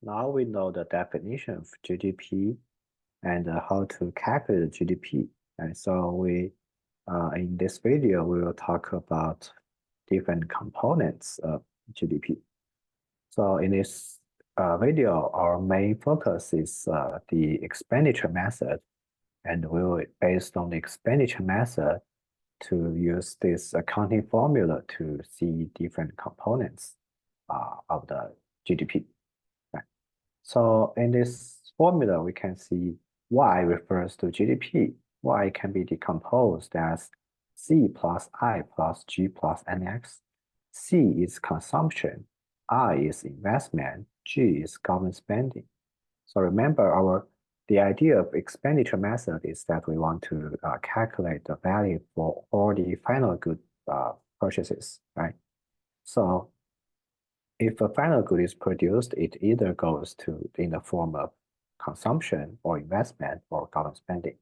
now we know the definition of GDP and how to calculate GDP. And so in this video, we will talk about different components of GDP. So in this video, our main focus is the expenditure method, and we will, based on the expenditure method, to use this accounting formula to see different components of the GDP. Right. So in this formula, we can see Y refers to GDP. Y can be decomposed as C plus I plus G plus NX. C is consumption, I is investment, G is government spending. So remember, the idea of expenditure method is that we want to calculate the value for all the final good purchases, right? So if a final good is produced, it either goes to in the form of consumption or investment or government spending.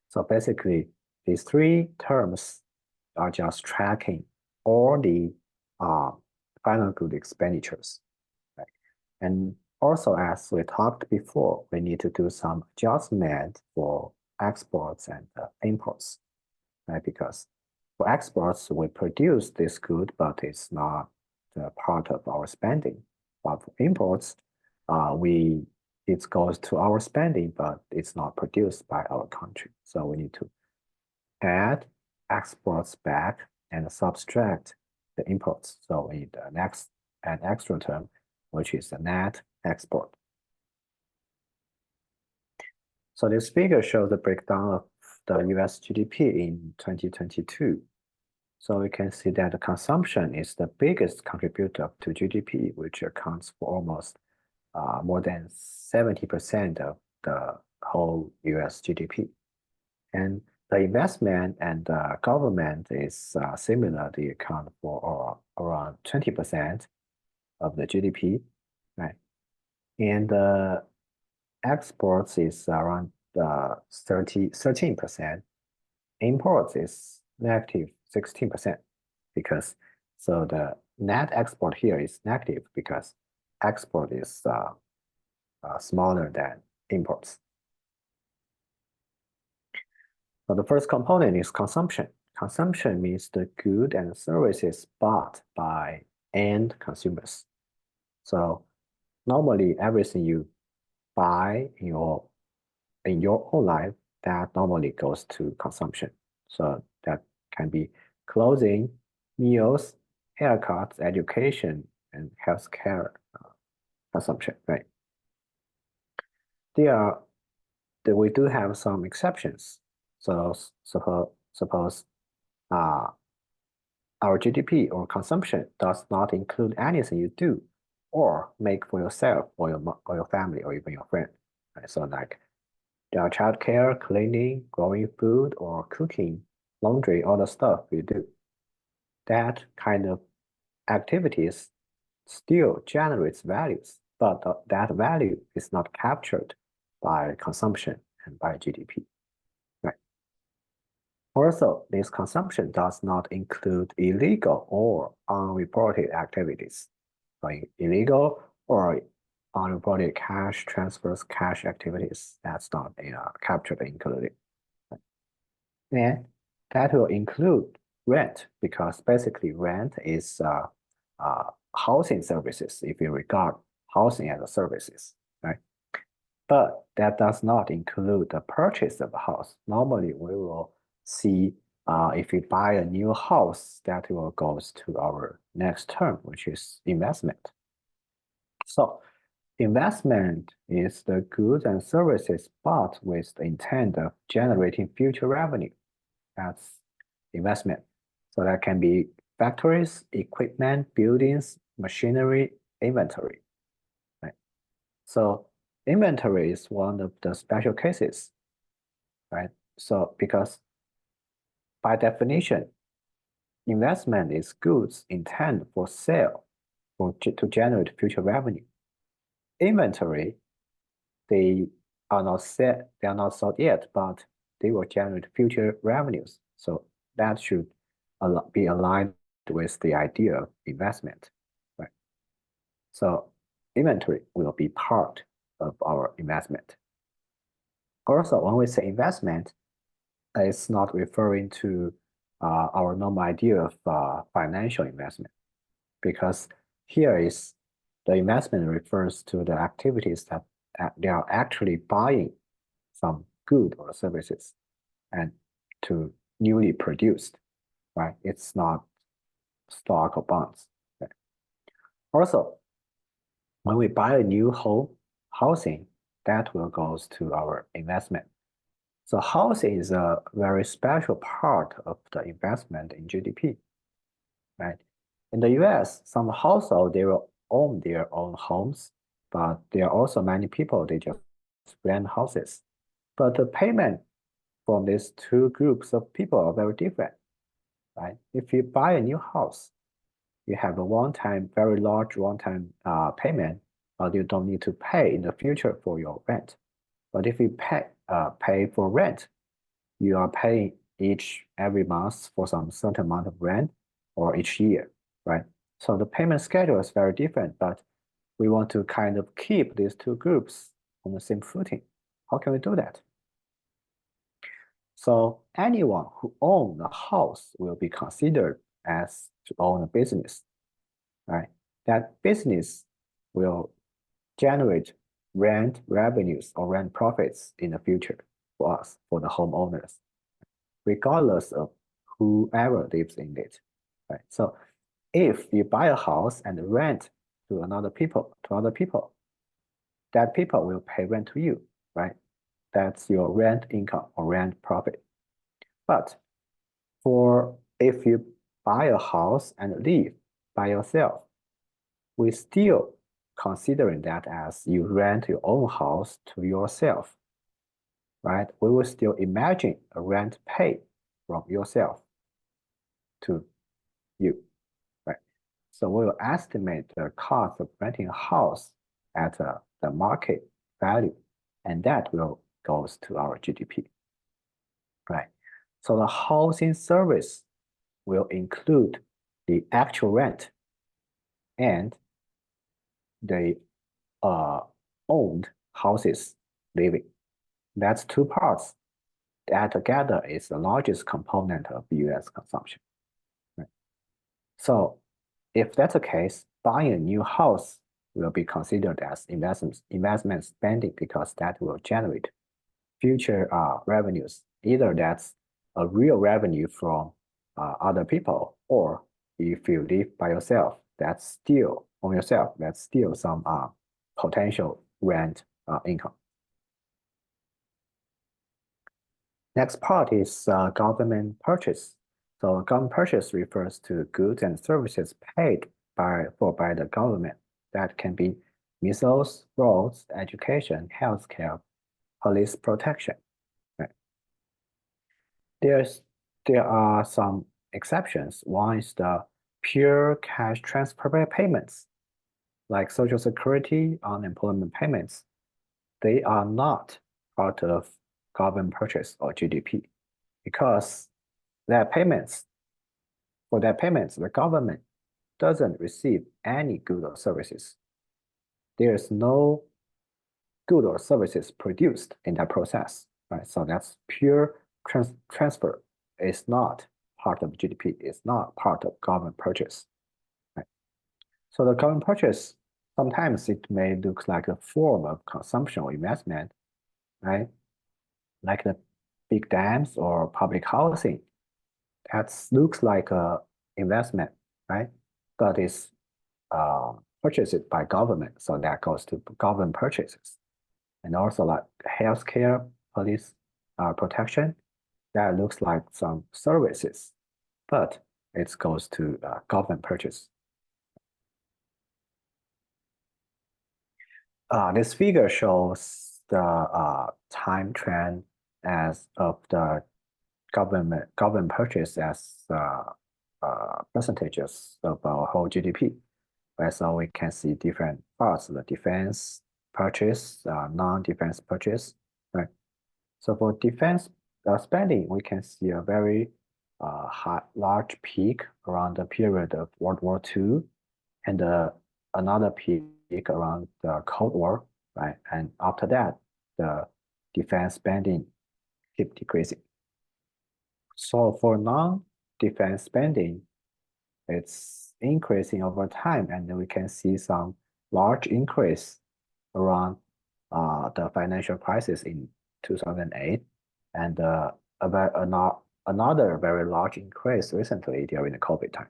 So basically, these three terms are just tracking all the final good expenditures, right? And also, as we talked before, we need to do some adjustment for exports and imports, right? Because for exports, we produce this good, but it's not part of our spending. But for imports, it goes to our spending, but it's not produced by our country. So we need to add exports back and subtract the imports. So we need an extra term, which is the net export. So this figure shows the breakdown of the US GDP in 2022. So we can see that the consumption is the biggest contributor to GDP, which accounts for almost more than 70% of the whole US GDP. And the investment and government is similar. They account for around 20% of the GDP, right? And exports is around 13%. Imports is negative 16% because so the net export here is negative because export is smaller than imports. So the first component is consumption. Consumption means the good and services bought by end consumers. So normally everything you buy in your whole life, that normally goes to consumption. So that can be clothing, meals, haircuts, education, and healthcare consumption, right? We do have some exceptions. So suppose our GDP or consumption does not include anything you do or make for yourself or your family or even your friend. Right? So like childcare, cleaning, growing food, or cooking, laundry, all the stuff you do. That kind of activities still generates values, but that value is not captured by consumption and by GDP. Right. Also, this consumption does not include illegal or unreported activities. Like illegal or unreported cash transfers, cash activities, that's not captured included. And that will include rent, because basically rent is housing services, if you regard housing as a services, right? But that does not include the purchase of a house. Normally, we will see if we buy a new house, that will goes to our next term, which is investment. So investment is the goods and services bought with the intent of generating future revenue. That's investment. So that can be factories, equipment, buildings, machinery, inventory, right? So inventory is one of the special cases, right? So because by definition, investment is goods intended for sale to generate future revenue. Inventory, they are not sold yet, but they will generate future revenues. So that should be aligned with the idea of investment, right? So inventory will be part of our investment. Also, when we say investment, it's not referring to our normal idea of financial investment, because here is the investment refers to the activities that they are actually buying some good or services and to newly produced, right? It's not stock or bonds. Right? Also, when we buy a new housing, that will goes to our investment. So housing is a very special part of the investment in GDP, right? In the US, some households, they will own their own homes, but there are also many people, they just rent houses. But the payment from these two groups of people are very different, right? If you buy a new house, you have a one-time, very large one-time payment, but you don't need to pay in the future for your rent. But if you pay for rent, you are paying every month for some certain amount of rent or each year, right? So the payment schedule is very different, but we want to kind of keep these two groups on the same footing. How can we do that? So anyone who owns a house will be considered as to own a business, right? That business will generate rent revenues or rent profits in the future for us, for the homeowners, regardless of whoever lives in it, right? So if you buy a house and rent to other people, that people will pay rent to you, right? That's your rent income or rent profit. But if you buy a house and live by yourself, we still considering that as you rent your own house to yourself, right? We will still imagine a rent paid from yourself to you, right? So we will estimate the cost of renting a house at the market value, and that will goes to our GDP, right? So the housing service will include the actual rent and the owned houses living. That's two parts. That together is the largest component of US consumption. Right? So if that's the case, buying a new house will be considered as investment spending because that will generate future revenues. Either that's a real revenue from other people, or if you live by yourself, that's still on yourself, that's still some potential rent income. Next part is government purchase. So government purchase refers to goods and services paid by the government. That can be missiles, roads, education, healthcare, police protection. Right? There are some exceptions. One is the pure cash transfer payments, like Social Security, unemployment payments. They are not part of government purchase or GDP because for their payments, the government doesn't receive any good or services. There's no good or services produced in that process, right? So that's pure transfer. It's not part of GDP. It's not part of government purchase, right? So the government purchase, sometimes it may look like a form of consumption or investment, right? Like the big dams or public housing. That looks like a investment, right? But it's purchased by government, so that goes to government purchases. And also like healthcare, police protection, that looks like some services, but it goes to government purchase. This figure shows the time trend as of the government purchase as percentages of our whole GDP. Right? So we can see different parts, the defense purchase, non-defense purchase. Right? So for defense spending, we can see a very large peak around the period of World War II and another peak around the Cold War, right? And after that, the defense spending keep decreasing. So for non-defense spending, it's increasing over time, and we can see some large increase around the financial crisis in 2008, and another very large increase recently during the COVID time.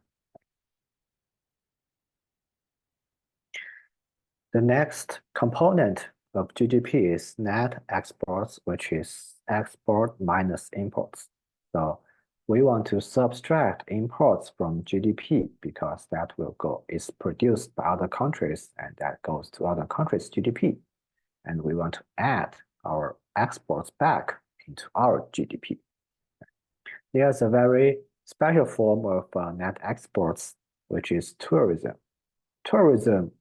The next component of GDP is net exports, which is export minus imports. So we want to subtract imports from GDP because that is produced by other countries and that goes to other countries' GDP. And we want to add our exports back into our GDP. There's a very special form of net exports, which is tourism. Tourism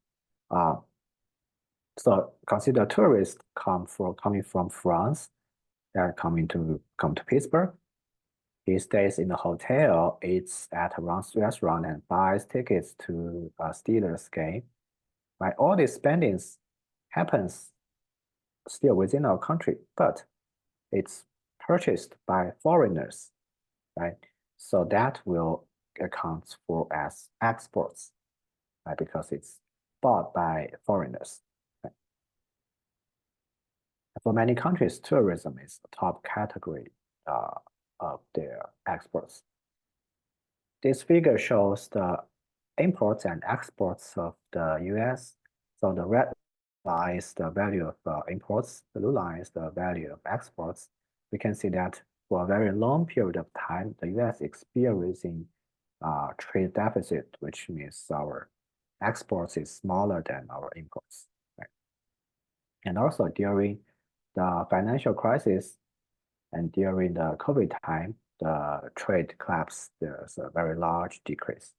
so consider tourists coming from France. They're come to Pittsburgh. He stays in a hotel, eats at a restaurant, and buys tickets to a Steelers game. Right, all these spendings happens still within our country, but it's purchased by foreigners, right? So that will account for as exports, right? Because it's bought by foreigners. For many countries, tourism is the top category of their exports. This figure shows the imports and exports of the US. So the red line is the value of imports, the blue line is the value of exports. We can see that for a very long period of time, the US experiencing trade deficit, which means our exports is smaller than our imports. Right? And also during the financial crisis and during the COVID time, the trade collapsed. There's a very large decrease.